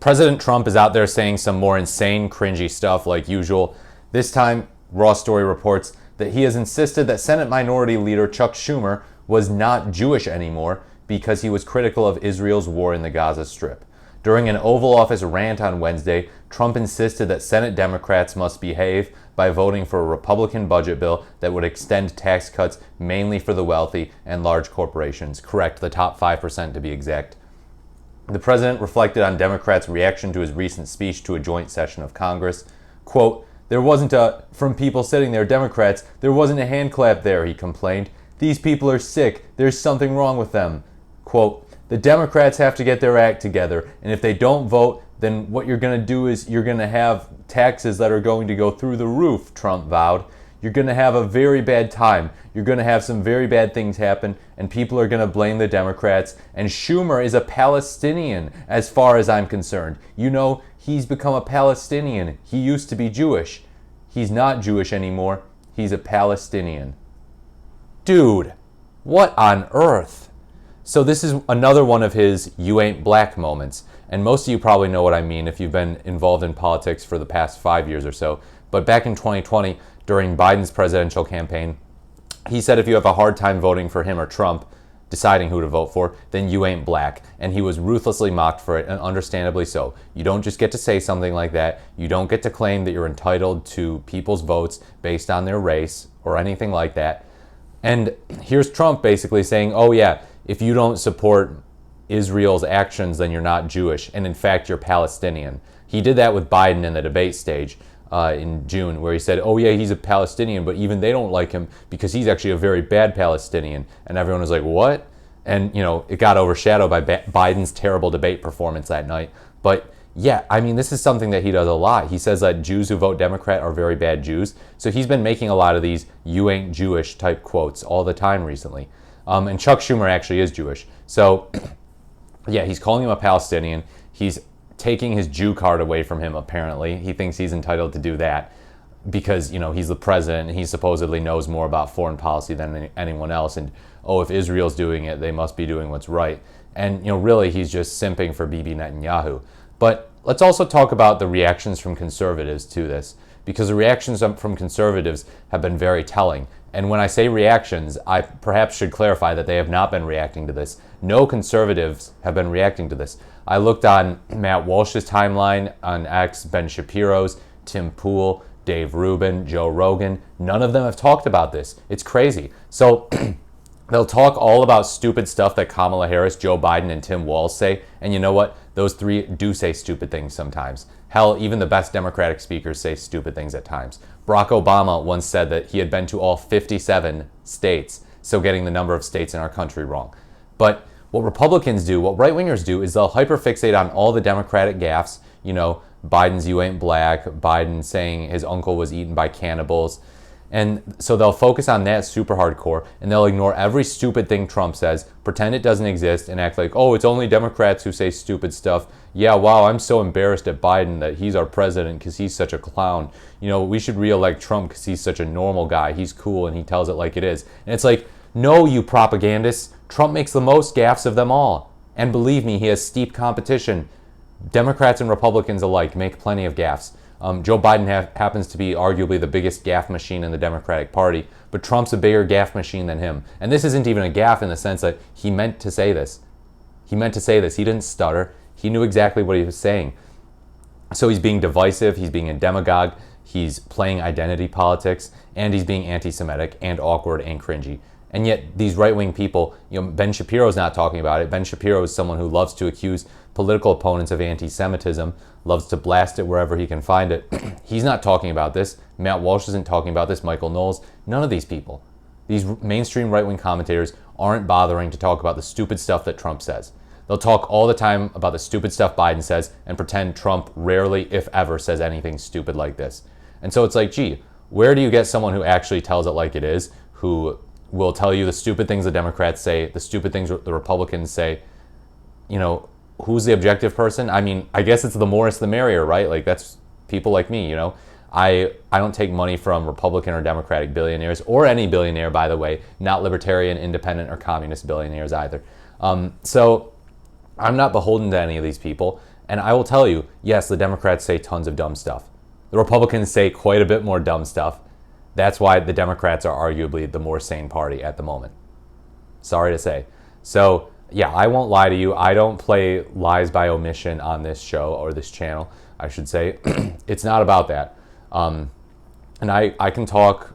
President Trump is out there saying some more insane, cringy stuff like usual. This time, Raw Story reports that he has insisted that Senate Minority Leader Chuck Schumer was not Jewish anymore because he was critical of Israel's war in the Gaza Strip. During an Oval Office rant on Wednesday, Trump insisted that Senate Democrats must behave by voting for a Republican budget bill that would extend tax cuts mainly for the wealthy and large corporations. Correct, the top 5% to be exact. The president reflected on Democrats' reaction to his recent speech to a joint session of Congress. Quote, "There wasn't from people sitting there, Democrats, there wasn't a hand clap there," he complained. "These people are sick. There's something wrong with them." Quote, "The Democrats have to get their act together, and if they don't vote, then what you're going to do is you're going to have taxes that are going to go through the roof," Trump vowed. "You're going to have a very bad time. You're going to have some very bad things happen, and people are going to blame the Democrats. And Schumer is a Palestinian, as far as I'm concerned. You know, he's become a Palestinian. He used to be Jewish. He's not Jewish anymore. He's a Palestinian." Dude, what on earth? So this is another one of his "you ain't black" moments. And most of you probably know what I mean if you've been involved in politics for the past 5 years or so. But back in 2020, during Biden's presidential campaign, he said if you have a hard time voting for him or Trump, deciding who to vote for, then you ain't black. And he was ruthlessly mocked for it, and understandably so. You don't just get to say something like that. You don't get to claim that you're entitled to people's votes based on their race or anything like that. And here's Trump basically saying, oh yeah, if you don't support Israel's actions, then you're not Jewish. And in fact, you're Palestinian. He did that with Biden in the debate stage in June, where he said, oh yeah, he's a Palestinian, but even they don't like him because he's actually a very bad Palestinian. And everyone was like, what? And, you know, it got overshadowed by Biden's terrible debate performance that night. But yeah, I mean, this is something that he does a lot. He says that Jews who vote Democrat are very bad Jews. So he's been making a lot of these "you ain't Jewish" type quotes all the time recently. And Chuck Schumer actually is Jewish. So yeah, he's calling him a Palestinian. He's taking his Jew card away from him, apparently. He thinks he's entitled to do that because, you know, he's the president and he supposedly knows more about foreign policy than anyone else. And, oh, if Israel's doing it, they must be doing what's right. And, you know, really, he's just simping for Bibi Netanyahu. But let's also talk about the reactions from conservatives to this, because the reactions from conservatives have been very telling. And when I say reactions, I perhaps should clarify that they have not been reacting to this. No conservatives have been reacting to this. I looked on Matt Walsh's timeline, on X, Ben Shapiro's, Tim Pool, Dave Rubin, Joe Rogan. None of them have talked about this. It's crazy. So they'll talk all about stupid stuff that Kamala Harris, Joe Biden, and Tim Walz say. And you know what? Those three do say stupid things sometimes. Hell, even the best Democratic speakers say stupid things at times. Barack Obama once said that he had been to all 57 states, so getting the number of states in our country wrong. But what Republicans do, what right-wingers do, is they'll hyperfixate on all the Democratic gaffes. You know, Biden's "you ain't black," Biden saying his uncle was eaten by cannibals. And so they'll focus on that super hardcore, and they'll ignore every stupid thing Trump says, pretend it doesn't exist, and act like, oh, it's only Democrats who say stupid stuff. Yeah, wow, I'm so embarrassed at Biden that he's our president because he's such a clown. You know, we should re-elect Trump because he's such a normal guy. He's cool and he tells it like it is. And it's like, no, you propagandists. Trump makes the most gaffes of them all. And believe me, he has steep competition. Democrats and Republicans alike make plenty of gaffes. Joe Biden happens to be arguably the biggest gaffe machine in the Democratic Party, but Trump's a bigger gaffe machine than him. And this isn't even a gaffe in the sense that he meant to say this. He meant to say this. He didn't stutter. He knew exactly what he was saying. So he's being divisive, he's being a demagogue, he's playing identity politics, and he's being anti-Semitic and awkward and cringy. And yet these right-wing people, you know, Ben Shapiro's not talking about it. Ben Shapiro is someone who loves to accuse political opponents of anti-Semitism, loves to blast it wherever he can find it. He's not talking about this. Matt Walsh isn't talking about this. Michael Knowles. None of these people. These mainstream right-wing commentators aren't bothering to talk about the stupid stuff that Trump says. They'll talk all the time about the stupid stuff Biden says and pretend Trump rarely, if ever, says anything stupid like this. And so it's like, gee, where do you get someone who actually tells it like it is, who will tell you the stupid things the Democrats say, the stupid things the Republicans say? You know, who's the objective person? I mean, I guess it's the more the merrier, right? Like, that's people like me, you know? I don't take money from Republican or Democratic billionaires, or any billionaire, by the way, not libertarian, independent, or communist billionaires either. So I'm not beholden to any of these people. And I will tell you, yes, the Democrats say tons of dumb stuff. The Republicans say quite a bit more dumb stuff. That's why the Democrats are arguably the more sane party at the moment. Sorry to say. So, yeah, I won't lie to you. I don't play lies by omission on this show, or this channel, I should say. It's not about that. And I can talk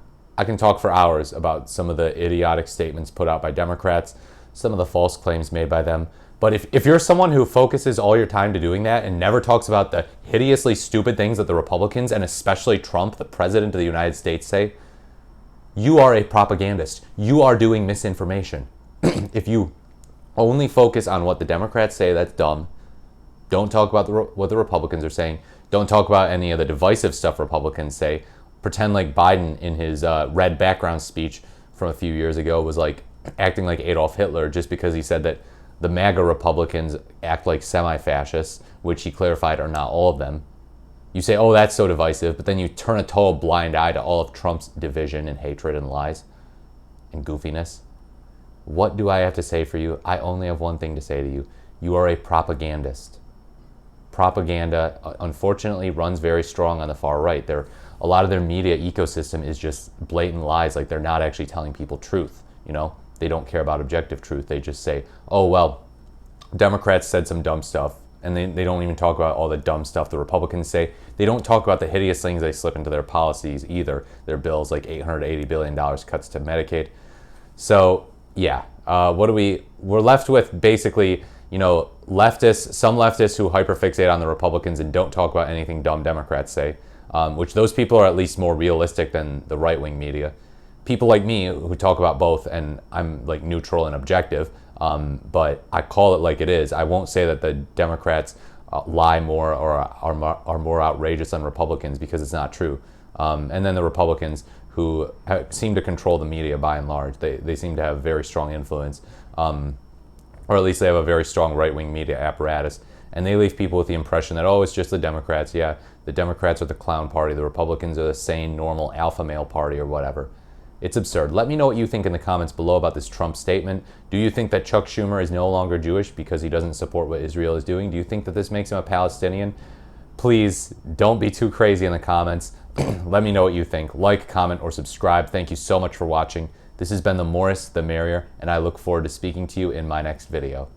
for hours about some of the idiotic statements put out by Democrats, some of the false claims made by them. But if you're someone who focuses all your time to doing that and never talks about the hideously stupid things that the Republicans, and especially Trump, the president of the United States, say, you are a propagandist. You are doing misinformation. If you only focus on what the Democrats say, that's dumb. Don't talk about what the Republicans are saying. Don't talk about any of the divisive stuff Republicans say. Pretend like Biden in his red background speech from a few years ago was like acting like Adolf Hitler just because he said that the MAGA Republicans act like semi-fascists, which he clarified are not all of them. You say, oh, that's so divisive, but then you turn a total blind eye to all of Trump's division and hatred and lies and goofiness. What do I have to say for you? I only have one thing to say to you. You are a propagandist. Propaganda, unfortunately, runs very strong on the far right. A lot of their media ecosystem is just blatant lies, like they're not actually telling people truth, you know? They don't care about objective truth. They just say, oh, well, Democrats said some dumb stuff, and they don't even talk about all the dumb stuff the Republicans say. They don't talk about the hideous things they slip into their policies either. Their bills, like $880 billion cuts to Medicaid. So, yeah, we're left with basically, you know, some leftists who hyperfixate on the Republicans and don't talk about anything dumb Democrats say, which those people are at least more realistic than the right-wing media. People like me who talk about both, and I'm like neutral and objective, but I call it like it is. I won't say that the Democrats lie more or are more outrageous than Republicans, because it's not true. And then the Republicans, who seem to control the media by and large, they seem to have very strong influence, or at least they have a very strong right-wing media apparatus, and they leave people with the impression that, oh, it's just the Democrats. Yeah, the Democrats are the clown party, the Republicans are the sane, normal alpha male party or whatever. It's absurd. Let me know what you think in the comments below about this Trump statement. Do you think that Chuck Schumer is no longer Jewish because he doesn't support what Israel is doing? Do you think that this makes him a Palestinian? Please don't be too crazy in the comments. Let me know what you think. Like, comment, or subscribe. Thank you so much for watching. This has been the Morris the Merrier, and I look forward to speaking to you in my next video.